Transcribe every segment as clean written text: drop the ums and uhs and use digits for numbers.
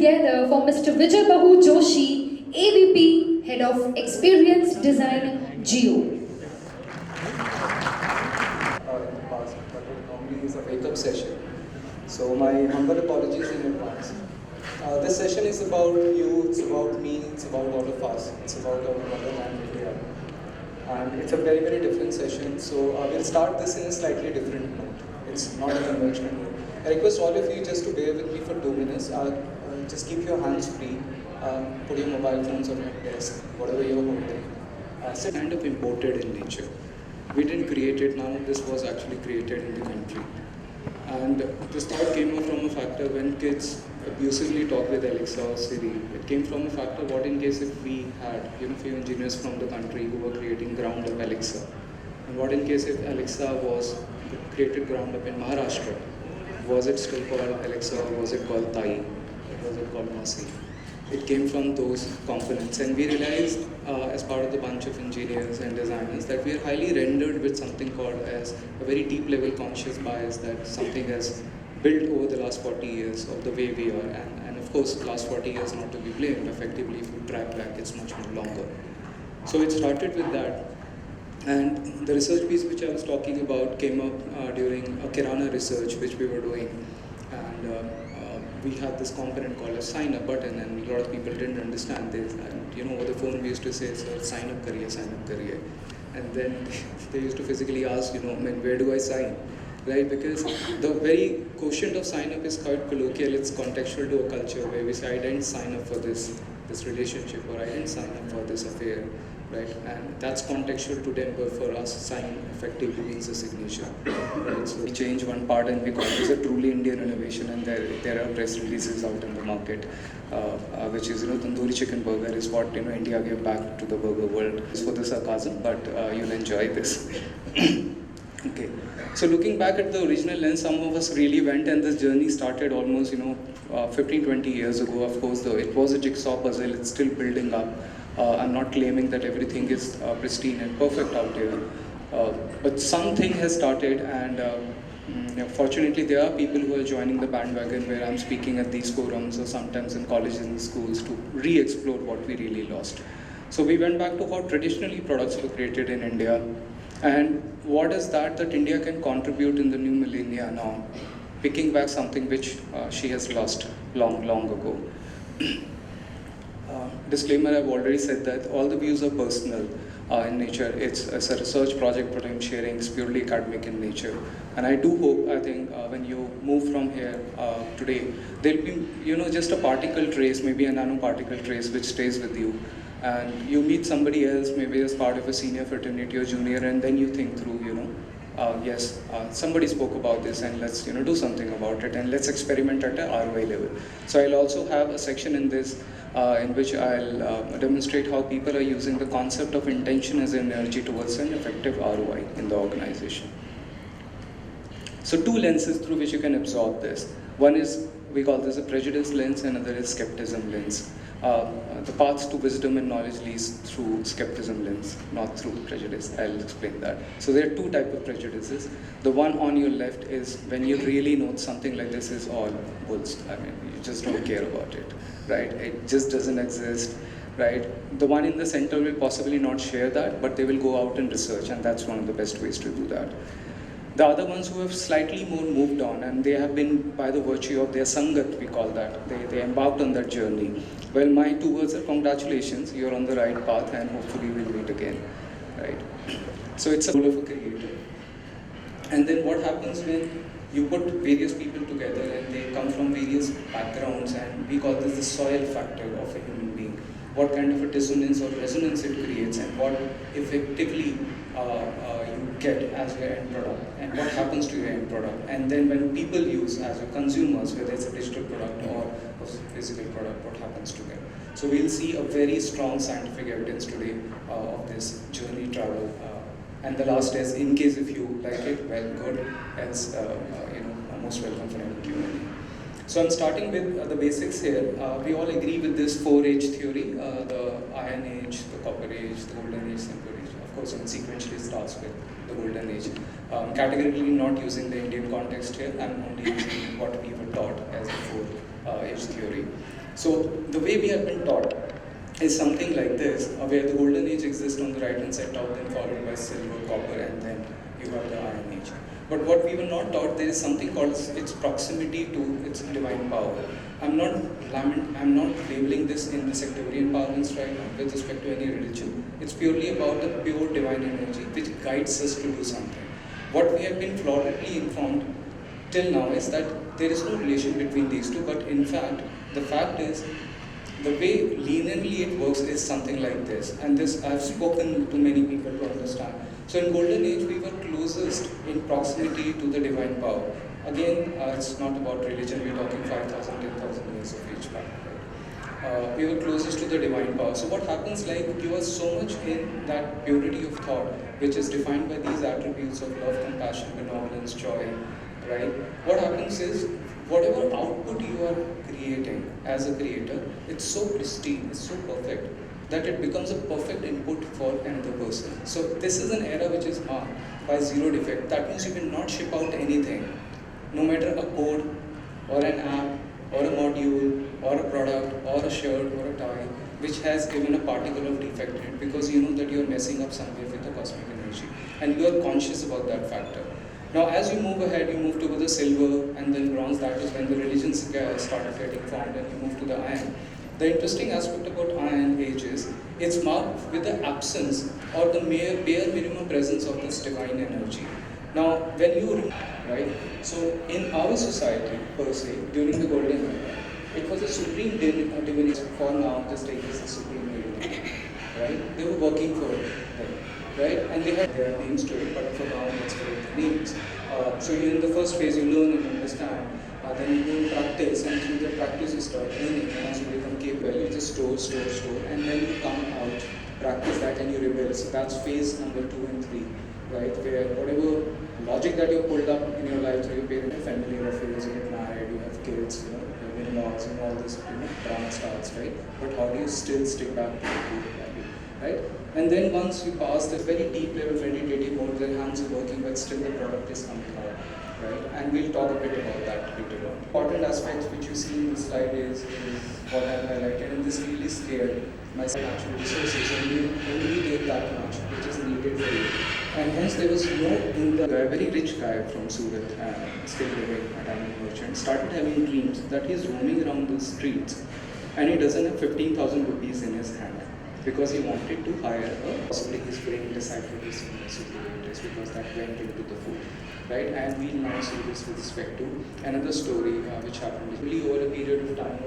together for Mr. Vijaybahu Joshi, AVP, Head of Experience Design, Geo. In the past, but it normally is a wake-up session. So my humble apologies in advance. This session is about you, it's about me, it's about all of us, it's about our motherland India. And it's a very, very different session. So we'll start this in a slightly different note. It's not a conventional note. I request all of you just to bear with me for 2 minutes. Just keep your hands free. Put your mobile phones on your desk, whatever you're holding. It's kind of imported in nature. We didn't create it, none of this was actually created in the country. And this thought came up from a factor when kids abusively talk with Alexa or Siri. It came from a factor, what in case if we had few engineers from the country who were creating ground up Alexa. And what in case if Alexa was created ground up in Maharashtra? Was it still called Alexa or was it called Tai? Or was it called Masi? It came from those components, and we realized as part of the bunch of engineers and designers that we are highly rendered with something called as a very deep level conscious bias that something has built over the last 40 years of the way we are, and of course last 40 years not to be blamed. Effectively, if you track back, it's much more longer. So it started with that, and the research piece which I was talking about came up during a Kirana research which we were doing, and we had this component called a sign up button, and a lot of people didn't understand this. And over the phone we used to say, "Sir, sign up kariye," and then they used to physically ask, where do I sign, right? Because the very quotient of sign up is quite colloquial. It's contextual to a culture where we say, "I didn't sign up for this relationship," or "I didn't sign up for this affair." Right, and that's contextual to them, but for us, sign effectively means a signature. Right? So we change one part and we call it a truly Indian innovation, and there are press releases out in the market, which is tandoori chicken burger is what India gave back to the burger world. It's for the sarcasm, but you'll enjoy this. Okay, so looking back at the original lens, some of us really went, and this journey started almost 15-20 years ago. Of course, though it was a jigsaw puzzle, it's still building up. I'm not claiming that everything is pristine and perfect out here, but something has started, and fortunately there are people who are joining the bandwagon where I'm speaking at these forums or sometimes in colleges and schools to re-explore what we really lost. So we went back to how traditionally products were created in India, and what is that India can contribute in the new millennia now, picking back something which she has lost long ago. Disclaimer, I've already said that all the views are personal in nature. It's a research project that I'm sharing. It's purely academic in nature. And I do hope, when you move from here today, there'll be, just a particle trace, maybe a nanoparticle trace which stays with you. And you meet somebody else, maybe as part of a senior fraternity or junior, and then you think through, yes, somebody spoke about this, and let's do something about it, and let's experiment at a ROI level. So I'll also have a section in this in which I'll demonstrate how people are using the concept of intention as energy towards an effective ROI in the organization. So 2 lenses through which you can absorb this. One is, we call this a prejudice lens, and another is skepticism lens. The path to wisdom and knowledge leads through skepticism lens, not through prejudice. I'll explain that. So there are 2 types of prejudices. The one on your left is when you really know something like this is all bulls. You just don't care about it, right? It just doesn't exist, right? The one in the center will possibly not share that, but they will go out and research, and that's one of the best ways to do that. The other ones who have slightly more moved on, and they have been, by the virtue of their sangat, we call that, they embarked on that journey. Well, my 2 words are congratulations, you're on the right path, and hopefully we'll meet again, right? So it's a role of a creator. And then what happens when you put various people together and they come from various backgrounds, and we call this the soil factor of a human being. What kind of a dissonance or resonance it creates, and what effectively you get as your end product, and what happens to your end product. And then when people use as your consumers, whether it's a digital product or a physical product, what happens to them. So we'll see a very strong scientific evidence today of this journey travel. And the last is, in case if you like it, well, good, else, most welcome for any Q&A. So I'm starting with the basics here. We all agree with this 4-age theory, the Iron Age, the Copper Age, the Golden Age, Silver Age. Of course, it sequentially starts with the Golden Age. Categorically not using the Indian context here, I'm only using what we were taught as the 4-age theory. So the way we have been taught is something like this, where the golden age exists on the right hand side top, then followed by silver, copper, and then you have the iron age. But what we were not taught, there is something called its proximity to its divine power. I'm not labeling this in the sectarian parlance right now with respect to any religion. It's purely about the pure divine energy which guides us to do something. What we have been flawedly informed till now is that there is no relation between these two, but in fact, the fact is the way leniently it works is something like this, and this I've spoken to many people to understand. So in golden age we were closest in proximity to the divine power. Again, it's not about religion, we're talking 5,000, 10,000 years of age back. Right? We were closest to the divine power. So what happens, like, you are so much in that purity of thought, which is defined by these attributes of love, compassion, benevolence, joy, right? What happens is, whatever output you are creating as a creator, it's so pristine, it's so perfect, that it becomes a perfect input for another person. So this is an era which is marked by zero defect. That means you cannot ship out anything, no matter a code or an app or a module or a product or a shirt or a tie, which has given a particle of defect in it, because you know that you are messing up somewhere with the cosmic energy, and you are conscious about that factor. Now, as you move ahead, you move to the silver and then bronze. That is when the religions started getting formed, and you move to the iron. The interesting aspect about iron age is it's marked with the absence or the bare minimum presence of this divine energy. Now, when you right, so in our society per se, during the golden era, it was a supreme divinity. For now, just take this as supreme divinity, right? They were working for it. Right? And they had their names to it, but for now, let's forget the names. So in the first phase, you learn and understand. Then you go and practice, and through the practice, you start learning. And as you become capable, you just store, and then you come out, practice that, and you rebel. So that's phase number 2 and 3, right? Where whatever logic that you pulled up in your life through your parents, family affairs, you get married, you have kids, you have in-laws, and all this, drama starts, right? But how do you still stick back to the core value, right? And then once you pass the very deep level meditative mode, the hands are working, but still the product is coming out, right? And we'll talk a bit about that later on. Important aspects which you see in this slide is what I've highlighted, and this really scared my natural resources, and you only take that much which is needed for you. And hence there was no, a very rich guy from Surat, still living at diamond merchant, started having dreams that he's roaming around the streets and he doesn't have 15,000 rupees in his hand, because he wanted to hire possibly his brain deciphered his superiors, because that went into the food, right? And we'll now see this with respect to another story which happened. Really over a period of time,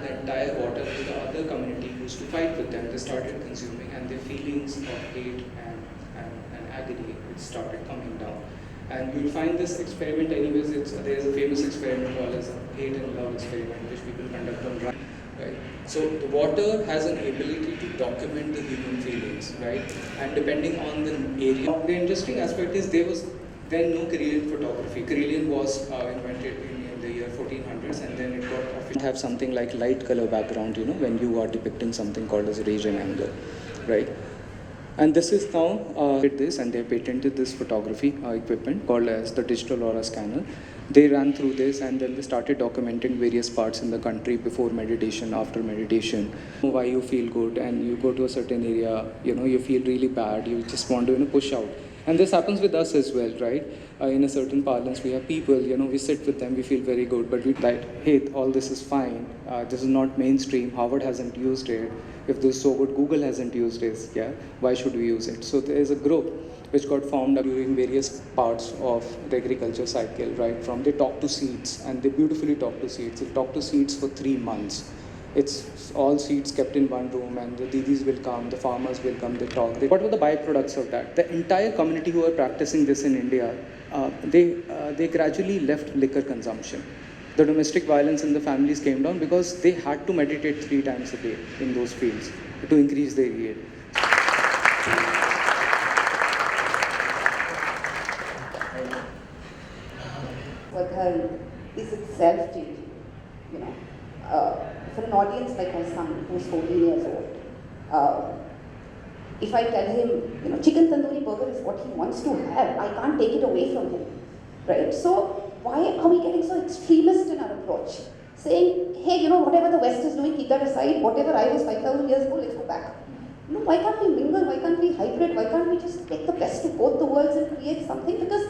the entire water in the other community used to fight with them. They started consuming, and their feelings of hate and agony, it started coming down. And you'll find this experiment anyways, there's a famous experiment called as a hate and love experiment, which people conduct on right? So the water has an ability to document the human feelings, right? And depending on the area. The interesting aspect is there was then no Karelian photography. Karelian was invented in the year 1400s, and then it got officially have something like light color background, when you are depicting something called as rage and anger, right? And this is now this, and they patented this photography equipment called as the digital aura scanner. They ran through this, and then they started documenting various parts in the country before meditation, after meditation, why you feel good, and you go to a certain area, you feel really bad, you just want to push out. And this happens with us as well, right? In a certain parlance, we have people, we sit with them, we feel very good, but we like, hey, all this is fine, this is not mainstream, Harvard hasn't used it, if this is so good, Google hasn't used it, yeah, why should we use it? So there is a group which got formed during various parts of the agriculture cycle, right? From they talk to seeds, and they beautifully talk to seeds. They talk to seeds for 3 months. It's all seeds kept in one room, and the didis will come, the farmers will come, they talk. What were the byproducts of that? The entire community who were practicing this in India, they gradually left liquor consumption. The domestic violence in the families came down because they had to meditate 3 times a day in those fields to increase their yield. Swadharma is itself changing, for an audience like my son who's 14 years old, if I tell him, chicken tandoori burger is what he wants to have, I can't take it away from him, right? So why are we getting so extremist in our approach? saying, hey, you know, whatever the West is doing, keep that aside. Whatever I was 5,000 years ago, let's go back. No, why can't we mingle? Why can't we hybrid? Why can't we just take the best of both the worlds and create something? Because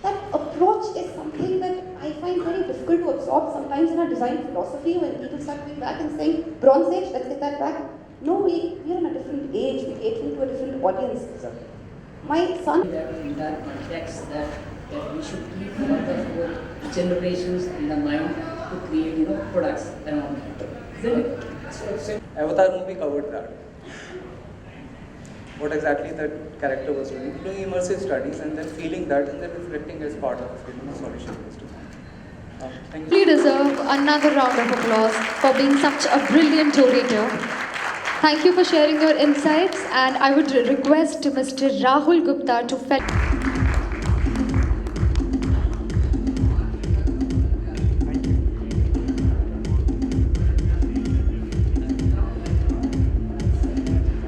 that approach is something that I find very difficult to absorb sometimes in our design philosophy when people start going back and saying, Bronze Age, let's get that back. No, we're in a different age, we're catering to a different audience. My son... That in that context that we should keep one of both generations in the mind to create, you know, products around it. Avatar movie covered that. What exactly that character was doing immersive studies and then feeling that and then reflecting as part of a solution based on. Thank you. You deserve another round of applause for being such a brilliant orator. Thank you for sharing your insights, and I would request Mr. Rahul Gupta to